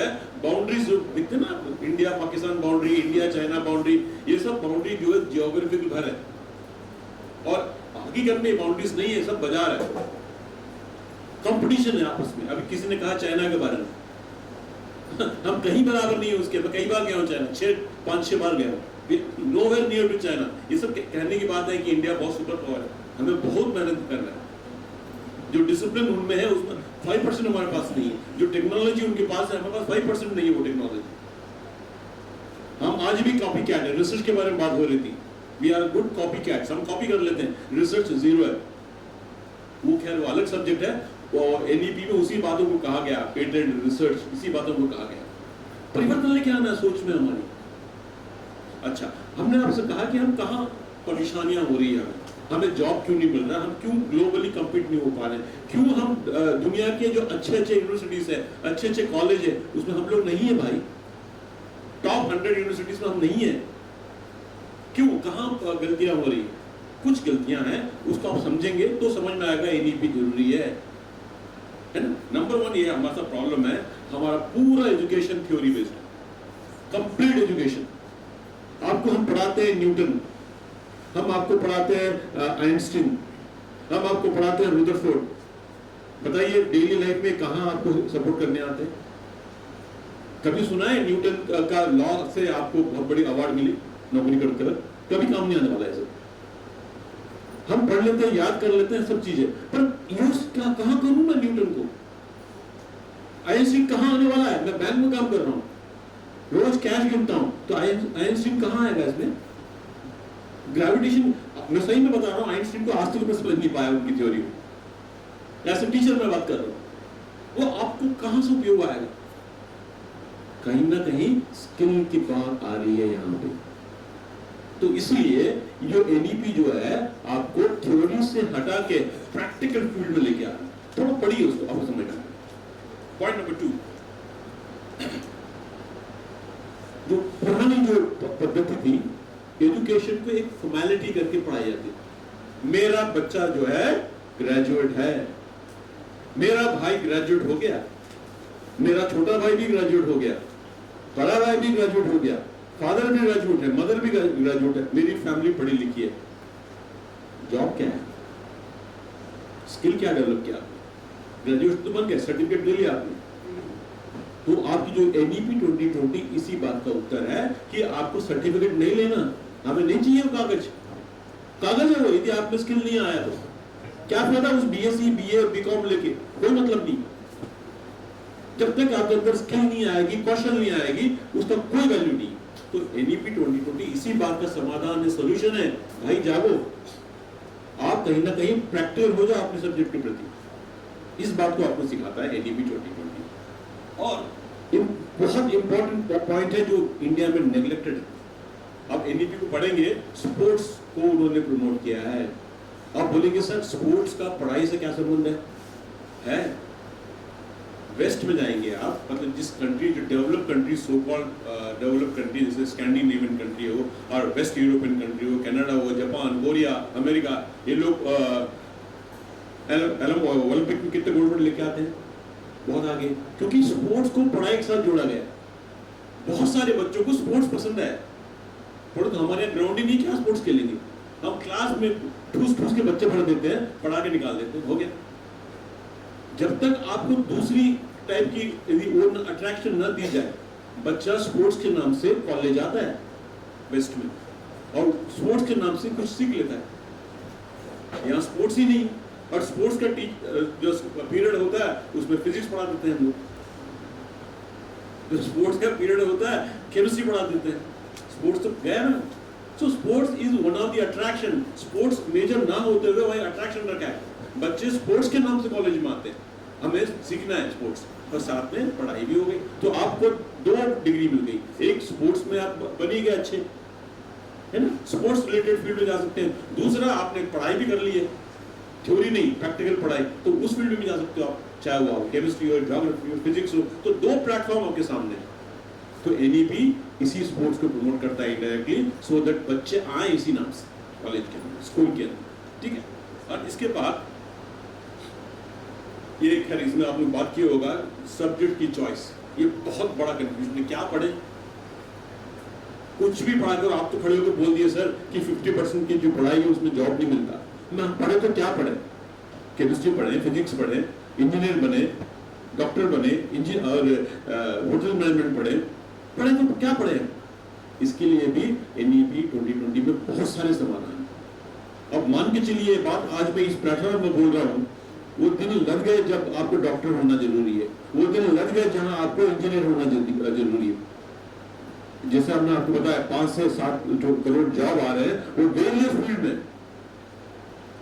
है बाउंड्रीज जो दिखते ना, India Pakistan boundary, India China boundary, ये सब बाउंड्री जो है जियोग्राफिकल घर है, और हकीकत में बाउंड्रीज नहीं है, सब बाजार है, कंपटीशन है आपस में। अभी किसी ने कहा चाइना के बारे में हम कहीं बराबर नहीं है उसके, मैं कई बार गया हूँ चाइना, 5-6 बार गया हूँ, नोवेयर नियर टू चाइना। ये सब कहने की बात है कि इंडिया बहुत सुपर पावर है, हमें बहुत मेहनत करना है, जो डिसिप्लिन उनमें है उसमें 5% हमारे पास नहीं है, जो टेक्नोलॉजी उनके पास है हमारे पास 5% नहीं है वो टेक्नोलॉजी। हम आज भी कॉपी कैट है, रिसर्च के बारे में बात हो रही थी, we are good copy cats, हम कॉपी कर लेते हैं, रिसर्च जीरो है। वो खैर वो अलग सब्जेक्ट है, और एनईपी में उसी बातों को कहा गया, पेटेंट रिसर्च इसी बातों को कहा गया। परिवर्तन लेके आना सोच में हमारी। अच्छा, हमने आपसे कहा कि हम कहाँ परेशानियां हो रही है, हमें जॉब क्यों नहीं मिल रहा, हम क्यों ग्लोबली कम्पीट नहीं हो पा रहे, क्यों हम दुनिया के जो अच्छे अच्छे यूनिवर्सिटीज है, अच्छे अच्छे कॉलेज है, उसमें हम लोग नहीं है भाई, टॉप 100 यूनिवर्सिटीज में हम नहीं है, क्यों, कहाँ गलतियां हो रही है? कुछ गलतियां हैं, उसको आप समझेंगे तो समझ में आएगा एनईपी जरूरी है ना। नंबर 1 ये हमारा प्रॉब्लम है, हमारा पूरा एजुकेशन थ्योरी बेस्ड है, कंप्लीट एजुकेशन। आपको हम पढ़ाते हैं न्यूटन, हम आपको पढ़ाते हैं आइंस्टीन, हम आपको पढ़ाते हैं रुदरफोर्ड। बताइए डेली लाइफ में कहां आपको सपोर्ट करने आते हैं? कभी सुना है न्यूटन का लॉ से आपको बहुत बड़ी अवार्ड मिली नौकरी करते वक्त? कभी काम नहीं आने वाला है सब। हम पढ़ लेते हैं, याद कर लेते हैं सब चीजें, पर यूज कहां करूं मैं न्यूटन को? आइंस्टीन कहां आने वाला है? मैं बैंक में काम कर रहा हूं, रोज कैश गिनता हूं, तो आइंस्टीन कहां आएगा इसमें? ग्रेविटेशन, मैं सही में बता रहा हूं, आइंस्टीन को आज तक मैं समझ नहीं पाया उनकी थ्योरी में, ऐसे टीचर मैं बात कर रहा हूं, वो आपको कहां से उपयोग आएगा? कहीं ना कहीं स्किल की बात आ रही है यहां पे। तो इसलिए जो एनईपी जो है आपको थ्योरी से हटा के प्रैक्टिकल फील्ड में लेके आ रहा है, थोड़ा पढ़िए उसको, आपको समझना। पॉइंट नंबर 2, जो पुरानी जो पद्धति थी, एजुकेशन को एक फॉर्मेलिटी करके पढ़ाई जाती। मेरा बच्चा जो है ग्रेजुएट है, मेरा भाई ग्रेजुएट हो गया, मेरा छोटा भाई भी ग्रेजुएट हो गया, बड़ा भाई भी ग्रेजुएट हो गया, फादर भी ग्रेजुएट है, मदर भी ग्रेजुएट है, मेरी फैमिली पढ़ी लिखी है। जॉब क्या है? स्किल क्या डेवलप किया? ग्रेजुएट तो बन गया, सर्टिफिकेट ले लिया आपने। तो आपकी जो एनईपी 2020 इसी बात का उत्तर है कि आपको सर्टिफिकेट नहीं लेना, हमें नहीं चाहिए कागज, कागज है वो, यदि आप में स्किल नहीं आया तो क्या फायदा उस बीएससी बीए बीकॉम लेके, कोई मतलब नहीं। जब तक आपके अंदर स्किल नहीं आएगी, कौशल नहीं आएगी, उसका कोई वैल्यू नहीं। तो एनईपी 2020 इसी बात का समाधान है, सोल्यूशन है। भाई जागो, आप कहीं ना कहीं प्रैक्टिकल हो जाओ अपने सब्जेक्ट के प्रति, इस बात को आपको सिखाता है एनईपी 2020। और बहुत इंपॉर्टेंट पॉइंट है जो इंडिया में नेग्लेक्टेड है। अब एनईपी को पढ़ेंगे, स्पोर्ट्स को उन्होंने प्रमोट किया है। अब बोलेंगे सर स्पोर्ट्स का पढ़ाई से क्या संबंध है? वेस्ट में जाएंगे आप, मतलब जिस कंट्री जो develop country, so called develop country, जैसे स्कैंडिनेवियन कंट्री हो और वेस्ट यूरोपियन कंट्री हो, कनाडा हो, जापान, कोरिया, अमेरिका, ये लोग ओलंपिक में कितने गोल्ड मेडल लेके आते हैं? बहुत आगे, क्योंकि स्पोर्ट्स को पढ़ाई के साथ जोड़ा गया। बहुत सारे बच्चों को स्पोर्ट्स पसंद है, तो हमारे यहाँ ग्राउंड ही नहीं, क्या स्पोर्ट्स खेलेंगे? हम क्लास में ठूस ठूस के बच्चे भर देते हैं, पढ़ा के निकाल देते हैं, हो गया। जब तक आपको दूसरी टाइप की यदि और अट्रैक्शन न दी जाए, बच्चा स्पोर्ट्स के नाम से कॉलेज आता है वेस्ट में और स्पोर्ट्स के नाम से कुछ सीख लेता है। यहाँ स्पोर्ट्स ही नहीं, और स्पोर्ट्स का जो पीरियड होता है उसमें फिजिक्स पढ़ा देते हैं हम लोग, जो स्पोर्ट्स का पीरियड होता है केमिस्ट्री पढ़ा देते हैं। स्पोर्ट्स तो गया ना। So sports is one of the attraction. Sports major ना होते हुए वही अट्रैक्शन रखा है। बच्चे स्पोर्ट्स के नाम से कॉलेज में आते हैं, हमें सीखना है स्पोर्ट्स, और साथ में पढ़ाई भी हो गई। तो आपको 2 डिग्री मिल गई, एक स्पोर्ट्स में आप बनी गए अच्छे, है ना, स्पोर्ट्स रिलेटेड फील्ड में जा सकते हैं। दूसरा आपने पढ़ाई भी कर ली है, थ्योरी नहीं प्रैक्टिकल पढ़ाई, तो उस फील्ड में जा सकते हो आप, चाहे वो केमिस्ट्री हो, ज्योग्राफी हो, फिजिक्स हो। तो 2 प्लेटफॉर्म आपके सामने। तो एनईपी इसी स्पोर्ट्स को प्रमोट करता है इनडायरेक्टली, सो दैट बच्चे आए इसी नाम से कॉलेज के अंदर, स्कूल के अंदर, ठीक है। और इसके बाद ये खैर इसमें आपने बात की होगा सब्जेक्ट की चॉइस। ये बहुत बड़ा कंफ्यूजन है। क्या पढ़े? कुछ भी पढ़ा कर आप तो खड़े होकर बोल दिए सर कि 50% की जो पढ़ाई है उसमें जॉब नहीं मिलता। ना पढ़े तो क्या पढ़े? केमिस्ट्री पढ़े, फिजिक्स पढ़े, इंजीनियर बने, डॉक्टर बने, और होटल मैनेजमेंट पढ़े तो क्या पढ़े? इसके लिए भी NEP 2020 में बहुत सारे समाधान हैं। अब मान के चलिए बात, आज मैं इस प्लेटफॉर्म में बोल रहा हूँ, वो दिन लग गए जब आपको डॉक्टर होना जरूरी है, वो दिन लग गए जहां आपको इंजीनियर होना जरूरी है। जैसे हमने आपको बताया 5 से 7 करोड़ जॉब आ रहे हैं वो वेरियस फील्ड में,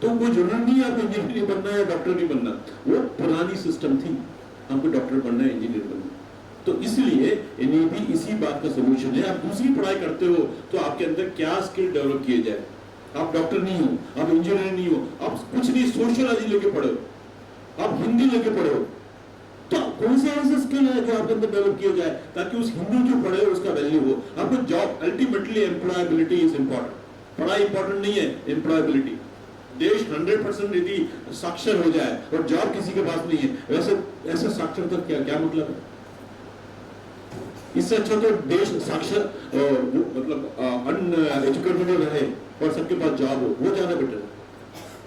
तो कोई जरूरी नहीं है आपको इंजीनियर बनना है, डॉक्टर नहीं बनना। वो पुरानी सिस्टम थी, हमको डॉक्टर बनना है, इंजीनियर बनना है। तो इसलिए NEP इसी बात का सोल्यूशन है। आप दूसरी पढ़ाई करते हो तो आपके अंदर क्या स्किल डेवलप किए जाए। आप डॉक्टर नहीं हो, आप इंजीनियर नहीं हो, आप कुछ नहीं सोशियोलॉजी लेके पढ़ो, आप हिंदी लेके पढ़ो, तो कौन से ऐसे स्किल है जो आपके अंदर डेवलप किया जाए ताकि उस हिंदी जो पढ़े उसका वैल्यू हो। आपको job, ultimately employability is important. पढ़ाई इंपॉर्टेंट नहीं है, एम्प्लॉयबिलिटी। देश 100% यदि साक्षर हो जाए और जॉब किसी के पास नहीं है, वैसे ऐसा साक्षरता क्या मतलब है? इससे अच्छा तो देश साक्षर मतलब अनएजुकेटेड रहे और सबके पास जॉब हो, वो ज्यादा बेटर है।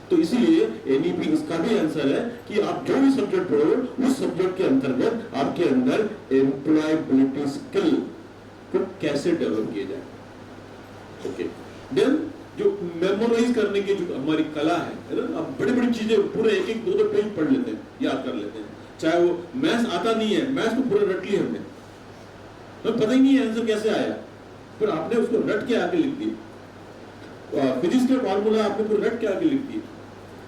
तो इसीलिए NEP इसका भी आंसर है कि आप जो भी सब्जेक्ट पढ़ो उस सब्जेक्ट के अंतर्गत आपके अंदर एम्प्लॉयबिलिटी स्किल को कैसे डेवलप किया जाए। ओके, देन जो मेमोराइज करने की जो हमारी कला है ना, आप बड़ी बड़ी चीजें पूरे एक 2 पेज पढ़ लेते हैं, याद कर लेते हैं। चाहे वो मैथ्स आता नहीं है, मैथ्स को पूरा रट लिया हमने, तो पता ही नहीं है आंसर कैसे आया, फिर आपने उसको रट के आके लिख दिया। फिजिक्स के फॉर्मूला आपने पूरा रट के आके लिख दिया।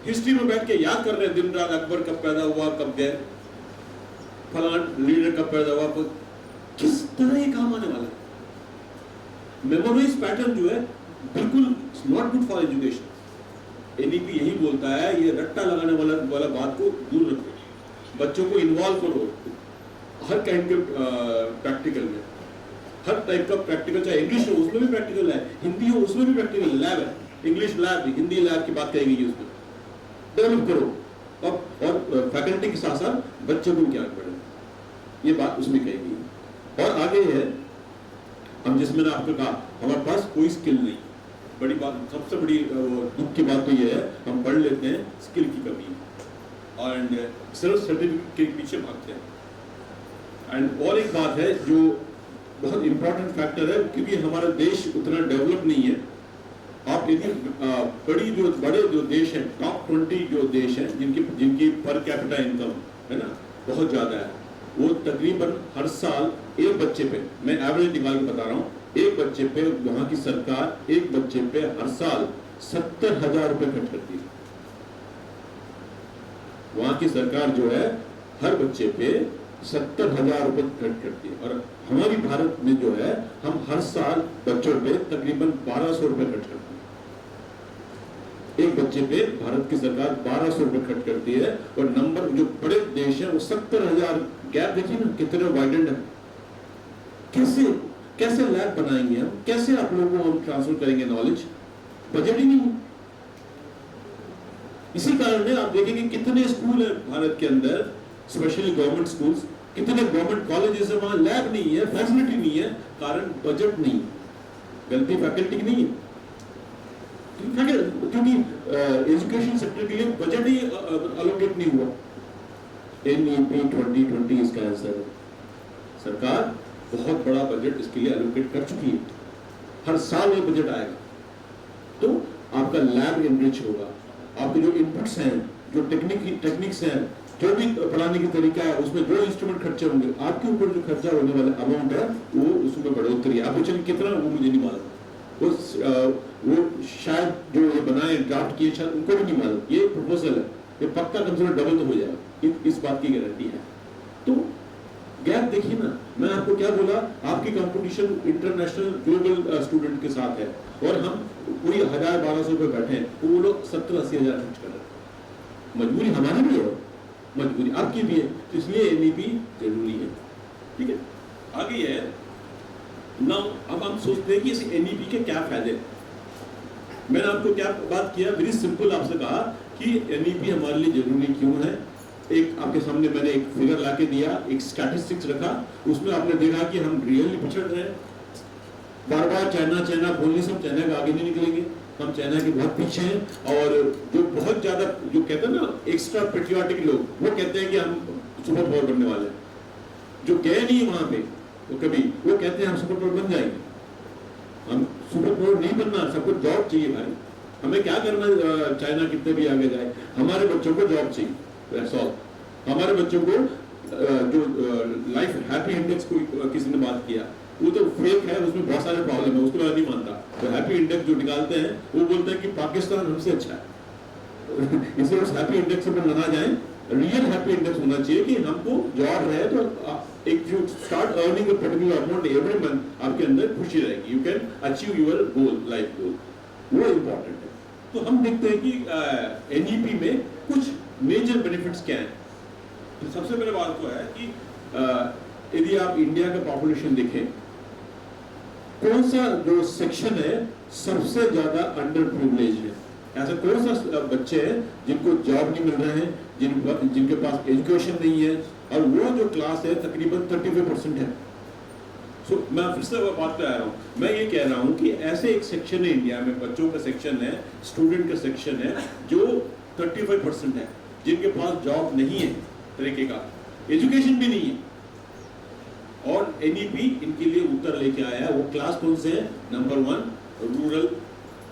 हिस्ट्री में बैठ के याद कर रहे हैं दिन रात, अकबर कब पैदा हुआ, कब गए, फलाना लीडर कब पैदा हुआ, किस तरह ये काम आने वाला है। मेमोराइज पैटर्न जो है बिल्कुल not good for education. NEP यही बोलता है, ये रट्टा लगाने वाला बात को दूर रखो, बच्चों को इन्वॉल्व करो हर काइंड के प्रैक्टिकल में, हर टाइप का प्रैक्टिकल, चाहे इंग्लिश हो उसमें भी प्रैक्टिकल है, हिंदी हो उसमें भी प्रैक्टिकल, लैब है, इंग्लिश लैब, हिंदी लैब की बात कही गई उसमें, डेवलप करो। अब और फैकल्टी के साथ साथ बच्चों को क्या पढ़े, ये बात उसमें कही गई। और आगे है, हम जिसमें मैंने आपको कहा हमारे पास कोई स्किल नहीं, बड़ी बात, सबसे बड़ी दुख की बात तो ये है, हम पढ़ लेते हैं, स्किल की कमी और सिर्फ सर्टिफिकेट के पीछे भागते हैं। एंड और एक बात है जो बहुत इंपॉर्टेंट फैक्टर है, क्योंकि हमारा देश उतना डेवलप नहीं है। आप यदि बड़े जो देश हैं, टॉप 20 जो देश हैं जिनकी पर कैपिटा इनकम है ना बहुत ज्यादा है, वो तकरीबन हर साल एक बच्चे पे, मैं एवरेज निकाल के बता रहा हूँ, एक बच्चे पे वहां की सरकार एक बच्चे पे हर साल 70,000 रुपए खर्च करती है। वहां की सरकार जो है हर बच्चे पे 70,000 रुपए खर्च करती है, और हमारी भारत में जो है हम हर साल बच्चों पे तकरीबन 1200 रुपए खर्च करते हैं। एक बच्चे पे भारत की सरकार 1200 रुपए खर्च करती है, और नंबर जो बड़े देश है वो 70,000। गैप देखिए ना कितने वाइडेंड है। कैसे लैब बनाएंगे हम, कैसे आप लोगों को हम ट्रांसफर करेंगे नॉलेज, बजट ही नहीं है। इसी कारण है आप देखेंगे कितने स्कूल है भारत के अंदर, स्पेशली गवर्नमेंट स्कूल्स, कितने गवर्नमेंट कॉलेजेस है वहां लैब नहीं है, फैसिलिटी नहीं है, कारण बजट नहीं, गलती फैकल्टी की नहीं है, क्योंकि एजुकेशन सेक्टर के लिए बजट ही अलोकेट नहीं हुआ। NEP 2020 इसका आंसर है। सरकार बहुत बड़ा बजट इसके लिए अलोकेट कर चुकी है, हर साल ये बजट आएगा, तो आपका लैब एनरिच होगा, आपके जो इनपुट्स हैं, जो टेक्निक्स हैं, जो भी पढ़ाने की तरीका है, उसमें जो इंस्ट्रूमेंट खर्चे होंगे, आपके ऊपर जो खर्चा होने वाला अमाउंट है वो उसमें बढ़ोतरी है। आपको चलिए कितना वो मुझे नहीं मालूम, वो शायद जो ये बनाए ड्राफ्ट किए शायद उनको भी नहीं मालूम, ये प्रपोजल है, ये पक्का कम से कम डबल तो हो जाएगा, इस बात की गारंटी है। तो गैप देखिए ना, मैं आपको क्या बोला, आपकी कंपटीशन इंटरनेशनल ग्लोबल स्टूडेंट के साथ है, और हम कोई 1000-1200 रुपए बैठे हैं, तो वो लोग 70-80 हजार खर्च कर रहे हैं। मजबूरी हमारी भी है, मजबूरी आपकी भी है, तो इसलिए NEP जरूरी है। ठीक है, आगे है ना, अब हम सोचते हैं कि इस NEP के क्या फायदे। मैंने आपको क्या बात किया, वेरी सिंपल आपसे कहा कि NEP हमारे लिए जरूरी क्यों है, एक आपके सामने मैंने एक फिगर लाके दिया, एक स्टैटिस्टिक्स रखा, उसमें आपने देखा कि हम रियली पिछड़ रहे हैं। बार बार चाइना चाइना बोलने से हम चाइना के आगे नहीं निकलेंगे, हम चाइना के बहुत पीछे हैं। और जो बहुत ज्यादा जो कहते हैं ना एक्स्ट्रा पेट्रियाटिक लोग, वो कहते हैं कि हम सुपर पावर बनने वाले हैं। जो गए नहीं वहां पे तो कभी, वो कहते हैं हम सुपर पावर बन जाएंगे। हम सुपर पावर नहीं बनना, सबको जॉब चाहिए भाई। हमें क्या करना, चाइना कितने भी आगे जाए, हमारे बच्चों को जॉब चाहिए, दैट्स ऑल। हमारे बच्चों को जो लाइफ हैप्पी इंडेक्स को किसी ने बात किया, वो तो फेक है, उसमें बहुत सारे प्रॉब्लम है, उसको मैं नहीं मानता। तो हैप्पी इंडेक्स जो निकालते हैं वो बोलते हैं कि पाकिस्तान हमसे अच्छा है। इसलिए उस हैप्पी इंडेक्स पर ना जाए, रियल हैप्पी इंडेक्स होना चाहिए कि हमको जॉब रहे तो एक जो start earning a particular amount every month, आपके अंदर खुशी रहेगी, you can achieve your goal, life goal, वो इम्पोर्टेंट है। तो हम देखते हैं कि एनईपी में कुछ मेजर बेनिफिट्स क्या हैं। तो सबसे पहले बात तो है कि यदि आप इंडिया का पॉपुलेशन देखें, कौन सा जो सेक्शन है सबसे ज्यादा अंडर प्रिविलेज है, ऐसा कौन सा बच्चे हैं जिनको जॉब नहीं मिल रहे हैं, जिनके पास एजुकेशन नहीं है, और वो जो क्लास है तकरीबन 35% है। सो मैं फिर से बात पे आ रहा हूँ, मैं ये कह रहा हूँ कि ऐसे एक सेक्शन है इंडिया में, बच्चों का सेक्शन है, स्टूडेंट का सेक्शन है, जो 35% है, जिनके पास जॉब नहीं है तरीके का, एजुकेशन भी नहीं है। और एनईपी इनके लिए उत्तर लेके आया है। वो क्लास कौन से है? नंबर 1, रूरल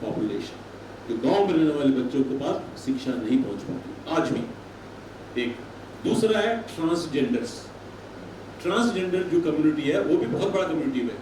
पॉपुलेशन, जो गांव में रहने वाले बच्चों के पास शिक्षा नहीं पहुंच पाती आज भी। एक दूसरा है ट्रांसजेंडर्स। ट्रांसजेंडर जो कम्युनिटी है वो भी बहुत बड़ा कम्युनिटी है।